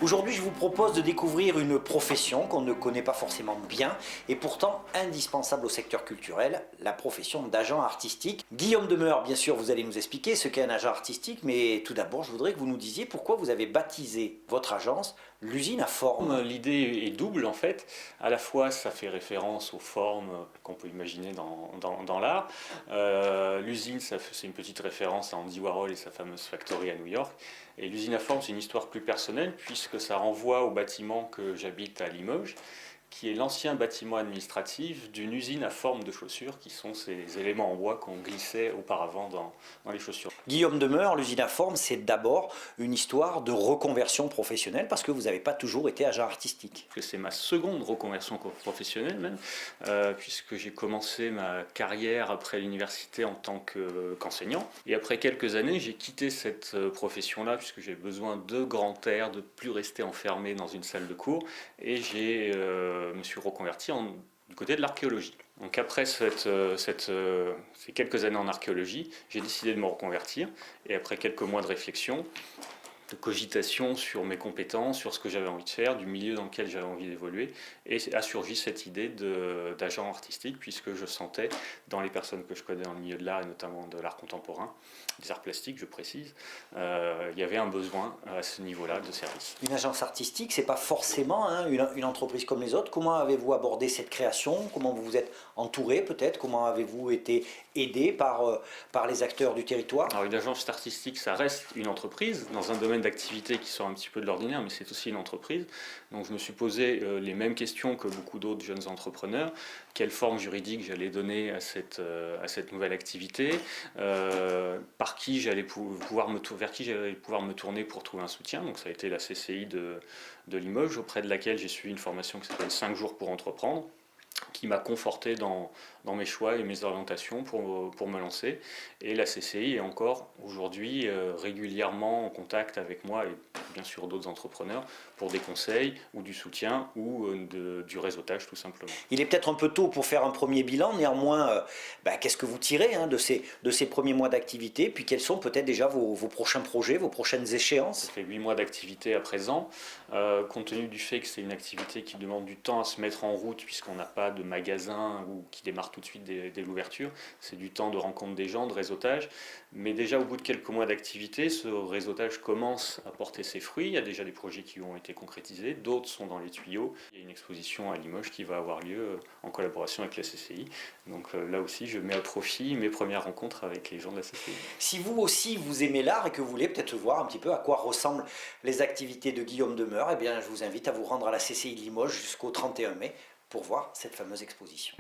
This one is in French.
Aujourd'hui, je vous propose de découvrir une profession qu'on ne connaît pas forcément bien et pourtant indispensable au secteur culturel, la profession d'agent artistique. Guillaume Demeur, bien sûr, vous allez nous expliquer ce qu'est un agent artistique, mais tout d'abord, je voudrais que vous nous disiez pourquoi vous avez baptisé votre agence l'usine à forme. L'idée est double en fait. À la fois, ça fait référence aux formes qu'on peut imaginer dans l'art. L'usine, c'est une petite référence à Andy Warhol et sa fameuse factory à New York. Et l'usine à forme, c'est une histoire plus personnelle puisque ça renvoie au bâtiment que j'habite à Limoges, qui est l'ancien bâtiment administratif d'une usine à forme de chaussures, qui sont ces éléments en bois qu'on glissait auparavant dans les chaussures. Guillaume Demeur, l'usine à forme, c'est d'abord une histoire de reconversion professionnelle parce que vous n'avez pas toujours été agent artistique. C'est ma seconde reconversion professionnelle même, puisque j'ai commencé ma carrière après l'université en tant qu'enseignant. Et après quelques années, j'ai quitté cette profession-là, puisque j'ai besoin de grand air, de plus rester enfermé dans une salle de cours, et me suis reconverti du côté de l'archéologie. Donc après ces quelques années en archéologie, j'ai décidé de me reconvertir, et après quelques mois de réflexion, de cogitation sur mes compétences, sur ce que j'avais envie de faire, du milieu dans lequel j'avais envie d'évoluer, et a surgi cette idée d'agent artistique, puisque je sentais, dans les personnes que je connais dans le milieu de l'art, et notamment de l'art contemporain, des arts plastiques, je précise, il y avait un besoin à ce niveau-là de service. Une agence artistique, c'est pas forcément une entreprise comme les autres. Comment avez-vous abordé cette création? Comment vous vous êtes entouré peut-être? Comment avez-vous été aidé par les acteurs du territoire? Alors une agence artistique, ça reste une entreprise, dans un domaine d'activité qui sort un petit peu de l'ordinaire, mais c'est aussi une entreprise. Donc je me suis posé les mêmes questions que beaucoup d'autres jeunes entrepreneurs. Quelle forme juridique j'allais donner à cette nouvelle activité, vers qui j'allais pouvoir me tourner pour trouver un soutien. Donc ça a été la CCI de Limoges, auprès de laquelle j'ai suivi une formation qui s'appelle 5 jours pour entreprendre, qui m'a conforté dans mes choix et mes orientations pour me lancer. Et la CCI est encore aujourd'hui régulièrement en contact avec moi et bien sûr d'autres entrepreneurs pour des conseils ou du soutien ou du réseautage tout simplement. Il est peut-être un peu tôt pour faire un premier bilan, néanmoins, qu'est-ce que vous tirez de ces premiers mois d'activité, puis quels sont peut-être déjà vos prochains projets, vos prochaines échéances? Ça fait 8 mois d'activité à présent, compte tenu du fait que c'est une activité qui demande du temps à se mettre en route puisqu'on n'a pas de magasin ou qui démarre tout de suite dès l'ouverture, c'est du temps de rencontre des gens, de réseautage, mais déjà au bout de quelques mois d'activité, ce réseautage commence à porter ses fruits. Il y a déjà des projets qui ont été concrétisés, d'autres sont dans les tuyaux. Il y a une exposition à Limoges qui va avoir lieu en collaboration avec la CCI, donc là aussi je mets à profit mes premières rencontres avec les gens de la CCI. Si vous aussi vous aimez l'art et que vous voulez peut-être voir un petit peu à quoi ressemblent les activités de Guillaume Demeur, eh bien je vous invite à vous rendre à la CCI de Limoges jusqu'au 31 mai pour voir cette fameuse exposition.